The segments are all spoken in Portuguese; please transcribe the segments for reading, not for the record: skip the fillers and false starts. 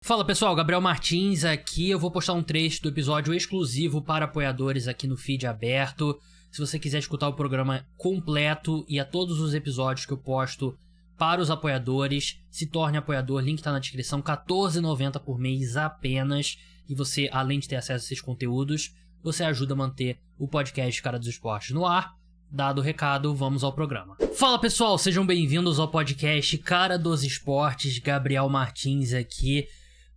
Fala pessoal, Gabriel Martins aqui. Eu vou postar um trecho do episódio exclusivo para apoiadores aqui no feed aberto. Se você quiser escutar o programa completo e a todos os episódios que eu posto para os apoiadores, se torne apoiador, link tá na descrição, R$14,90 por mês apenas. E você, além de ter acesso a esses conteúdos, você ajuda a manter o podcast Cara dos Esportes no ar. Dado o recado, vamos ao programa. Fala pessoal, sejam bem-vindos ao podcast Cara dos Esportes, Gabriel Martins aqui,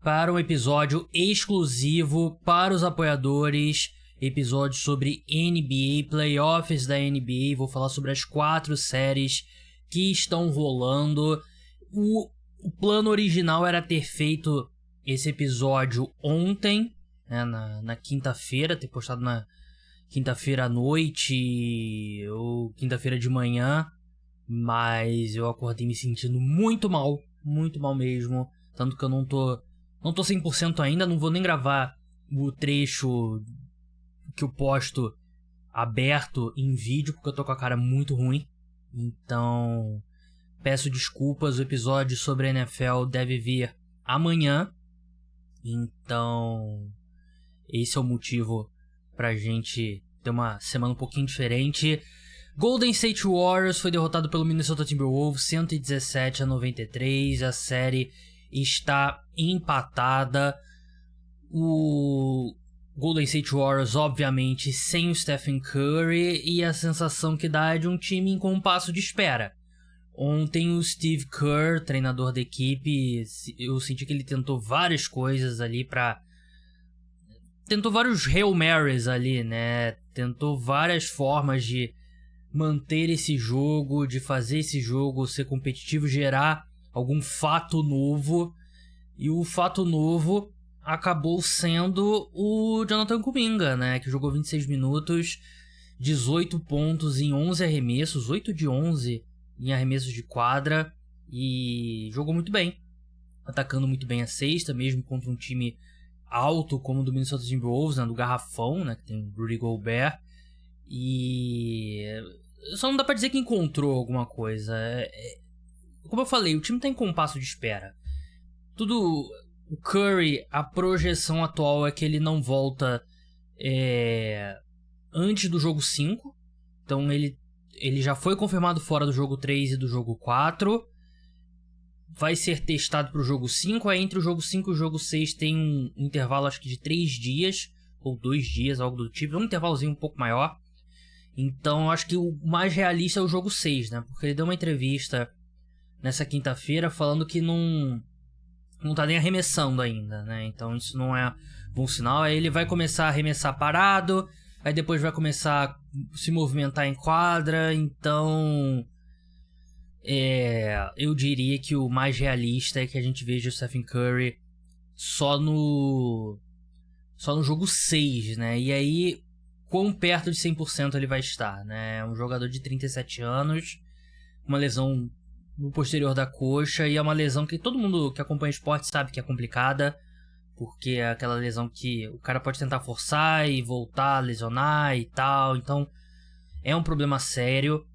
para um episódio exclusivo para os apoiadores, episódio sobre NBA, playoffs da NBA, vou falar sobre as 4 séries que estão rolando. O plano original era ter feito esse episódio ontem, né, na quinta-feira, ter postado na quinta-feira à noite ou quinta-feira de manhã, mas eu acordei me sentindo muito mal mesmo, tanto que eu não tô 100% ainda, não vou nem gravar o trecho que eu posto aberto em vídeo, porque eu tô com a cara muito ruim. Então, peço desculpas, o episódio sobre a NFL deve vir amanhã. Então, esse é o motivo pra gente ter uma semana um pouquinho diferente. Golden State Warriors foi derrotado pelo Minnesota Timberwolves 117-93. A série está empatada. O Golden State Warriors, obviamente, sem o Stephen Curry, e a sensação que dá é de um time em compasso de espera. Ontem o Steve Kerr, treinador da equipe, eu senti que ele tentou várias coisas ali tentou vários Hail Marys ali, né? Tentou várias formas de manter esse jogo, de fazer esse jogo ser competitivo, gerar algum fato novo, e o fato novo acabou sendo o Jonathan Kuminga, né, que jogou 26 minutos, 18 pontos em 11 arremessos, 8 de 11 em arremessos de quadra, e jogou muito bem, atacando muito bem a cesta, mesmo contra um time alto como o do Minnesota Timberwolves, né, do garrafão, né, que tem o Rudy Gobert, e só não dá pra dizer que encontrou alguma coisa. Como eu falei, o time tá em compasso de espera. O Curry, a projeção atual é que ele não volta antes do jogo 5. Então ele já foi confirmado fora do jogo 3 e do jogo 4. Vai ser testado pro jogo 5. Aí entre o jogo 5 e o jogo 6 tem um intervalo, acho que de 3 dias. Ou 2 dias, algo do tipo. É um intervalozinho um pouco maior. Então eu acho que o mais realista é o jogo 6, né? Porque ele deu uma entrevista nessa quinta-feira falando que não tá nem arremessando ainda, né? Então isso não é bom sinal. Aí ele vai começar a arremessar parado, aí depois vai começar a se movimentar em quadra. Então eu diria que o mais realista é que a gente veja o Stephen Curry só no jogo 6, né? E aí, quão perto de 100% ele vai estar, né? É um jogador de 37 anos, uma lesão no posterior da coxa, e é uma lesão que todo mundo que acompanha esporte sabe que é complicada, porque é aquela lesão que o cara pode tentar forçar e voltar a lesionar e tal, então é um problema sério.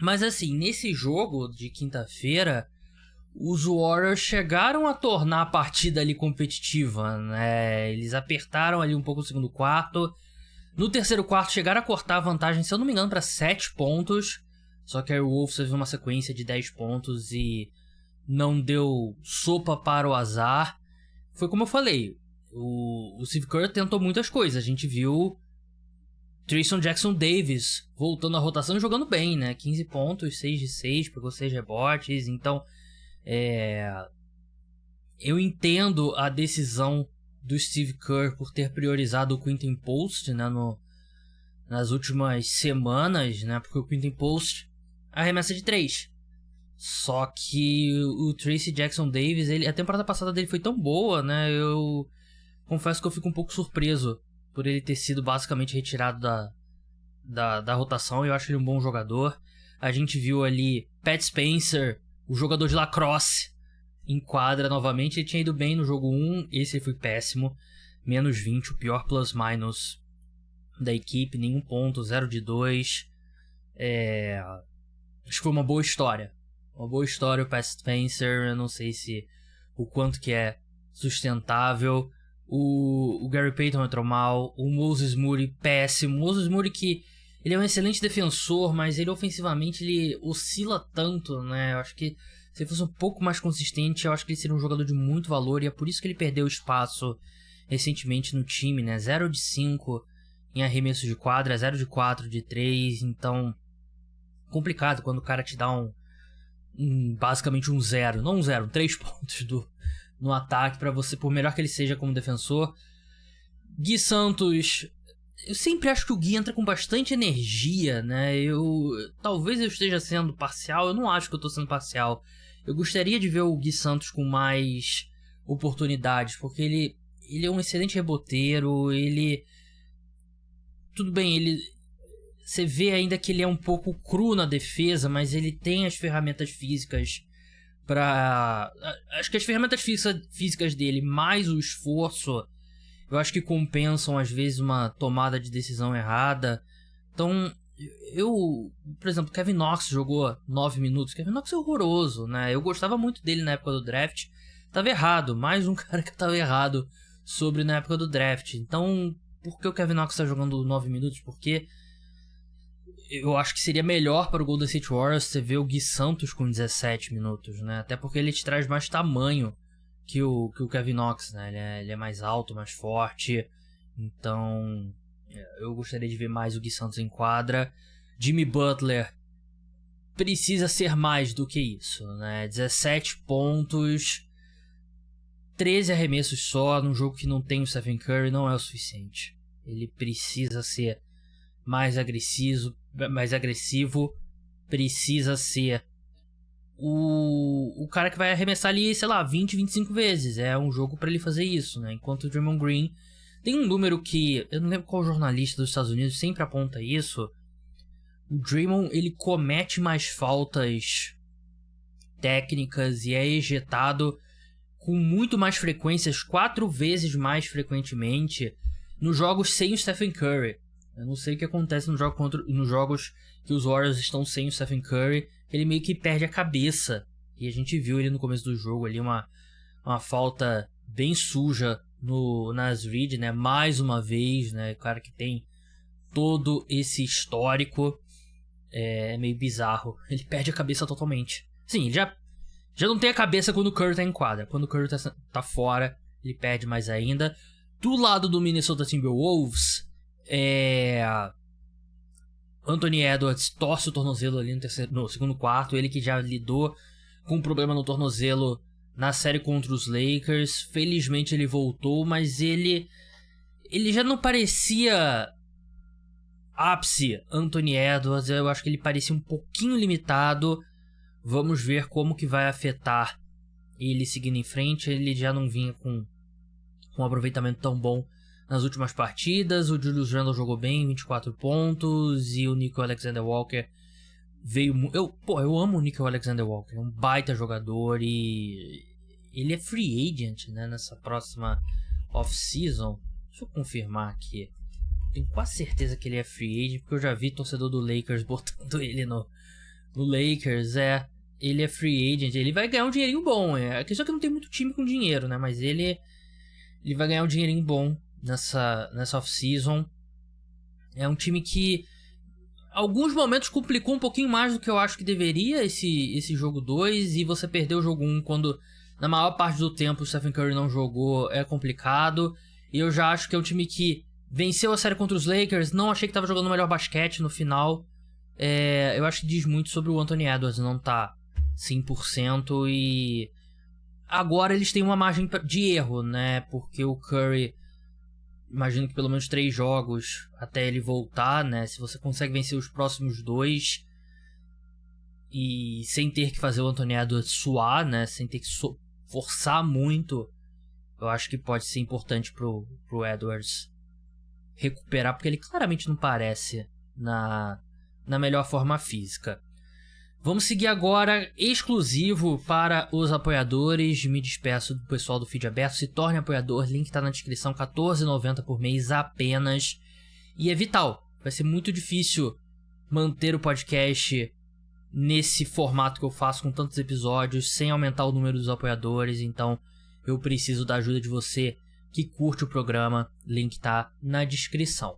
Mas assim, nesse jogo de quinta-feira, os Warriors chegaram a tornar a partida ali competitiva, né? Eles apertaram ali um pouco no segundo quarto. No terceiro quarto chegaram a cortar a vantagem, se eu não me engano, para 7 pontos. Só que aí o Wolves teve uma sequência de 10 pontos e não deu sopa para o azar. Foi como eu falei, o Steve Kerr tentou muitas coisas. A gente viu Trayson Jackson-Davis voltando à rotação e jogando bem, né? 15 pontos, 6 de 6, pegou 6 rebotes. Então, eu entendo a decisão do Steve Kerr por ter priorizado o Quinton Post, né, nas últimas semanas, né? Porque o Quinton Post arremessa de 3. Só que o Trayson Jackson-Davis, a temporada passada dele foi tão boa, né? Eu confesso que eu fico um pouco surpreso por ele ter sido basicamente retirado da rotação. Eu acho ele um bom jogador. A gente viu ali Pat Spencer, o jogador de lacrosse, em quadra novamente. Ele tinha ido bem no jogo 1, esse foi péssimo. Menos 20, o pior plus-minus da equipe, nenhum ponto, 0 de 2. Acho que foi uma boa história. Uma boa história o Pat Spencer. Eu não sei se o quanto que é sustentável. O Gary Payton entrou mal, o Moses Moody péssimo. O Moses Moody que ele é um excelente defensor, mas ele ofensivamente ele oscila tanto, né? Eu acho que se ele fosse um pouco mais consistente, eu acho que ele seria um jogador de muito valor, e é por isso que ele perdeu espaço recentemente no time, né? 0 de 5 em arremesso de quadra, 0 de 4 de 3, então complicado quando o cara te dá basicamente um 0, não um 0, 3 pontos no ataque para você, por melhor que ele seja como defensor. Gui Santos, eu sempre acho que o Gui entra com bastante energia, né? Talvez eu esteja sendo parcial, eu não acho que eu tô sendo parcial. Eu gostaria de ver o Gui Santos com mais oportunidades, porque ele é um excelente reboteiro, tudo bem, você vê ainda que ele é um pouco cru na defesa, mas ele tem as ferramentas físicas acho que as ferramentas físicas dele, mais o esforço, eu acho que compensam às vezes uma tomada de decisão errada. Então, por exemplo, Kevin Knox jogou 9 minutos. Kevin Knox é horroroso, né? Eu gostava muito dele na época do draft. Tava errado, mais um cara que tava errado sobre na época do draft. Então, por que o Kevin Knox tá jogando 9 minutos? Porque eu acho que seria melhor para o Golden State Warriors você ver o Gui Santos com 17 minutos, né? Até porque ele te traz mais tamanho que o Kevin Knox, né? Ele é mais alto, mais forte. Então, eu gostaria de ver mais o Gui Santos em quadra. Jimmy Butler precisa ser mais do que isso, né? 17 pontos, 13 arremessos só num jogo que não tem o Stephen Curry não é o suficiente. Ele precisa ser mais agressivo, precisa ser o cara que vai arremessar ali, sei lá, 20, 25 vezes. É um jogo pra ele fazer isso, né? Enquanto o Draymond Green tem um número que eu não lembro qual jornalista dos Estados Unidos sempre aponta isso. O Draymond, ele comete mais faltas técnicas e é ejetado com muito mais frequências, 4 vezes mais frequentemente, nos jogos sem o Stephen Curry. Eu não sei o que acontece nos jogos que os Warriors estão sem o Stephen Curry. Ele meio que perde a cabeça. E a gente viu ele no começo do jogo ali, uma falta bem suja no Naz Reid, né? Mais uma vez, né? O cara que tem todo esse histórico. É meio bizarro. Ele perde a cabeça totalmente. Sim, ele já não tem a cabeça quando o Curry tá em quadra. Quando o Curry tá fora, ele perde mais ainda. Do lado do Minnesota Timberwolves, Anthony Edwards torce o tornozelo ali no segundo quarto. Ele que já lidou com um problema no tornozelo na série contra os Lakers. Felizmente ele voltou, mas ele já não parecia ápice Anthony Edwards. Eu acho que ele parecia um pouquinho limitado. Vamos ver como que vai afetar ele seguindo em frente. Ele já não vinha com um aproveitamento tão bom nas últimas partidas. O Julius Randle jogou bem, 24 pontos. E o Nickel Alexander-Walker veio... Eu amo o Nickel Alexander-Walker. É um baita jogador e... ele é free agent, né? Nessa próxima off-season. Deixa eu confirmar aqui. Tenho quase certeza que ele é free agent, porque eu já vi torcedor do Lakers botando ele no Lakers. Ele é free agent. Ele vai ganhar um dinheirinho bom. A questão é que não tem muito time com dinheiro, né? Mas ele vai ganhar um dinheirinho bom nessa off-season. É um time que alguns momentos complicou um pouquinho mais do que eu acho que deveria esse jogo 2. E você perdeu o jogo 1 quando na maior parte do tempo o Stephen Curry não jogou. É complicado. E eu já acho que é um time que venceu a série contra os Lakers. Não achei que estava jogando o melhor basquete no final. Eu acho que diz muito sobre o Anthony Edwards não tá 100%. E agora eles têm uma margem de erro, né? Porque o Curry, imagino que pelo menos 3 jogos até ele voltar, né? Se você consegue vencer os próximos 2 e sem ter que fazer o Anthony Edwards suar, né? Sem ter que forçar muito, eu acho que pode ser importante pro Edwards recuperar, porque ele claramente não parece na melhor forma física. Vamos seguir agora, exclusivo para os apoiadores. Me despeço do pessoal do Feed Aberto. Se torne apoiador, link está na descrição, R$14,90 por mês apenas. E é vital, vai ser muito difícil manter o podcast nesse formato que eu faço, com tantos episódios, sem aumentar o número dos apoiadores. Então eu preciso da ajuda de você que curte o programa, link tá na descrição.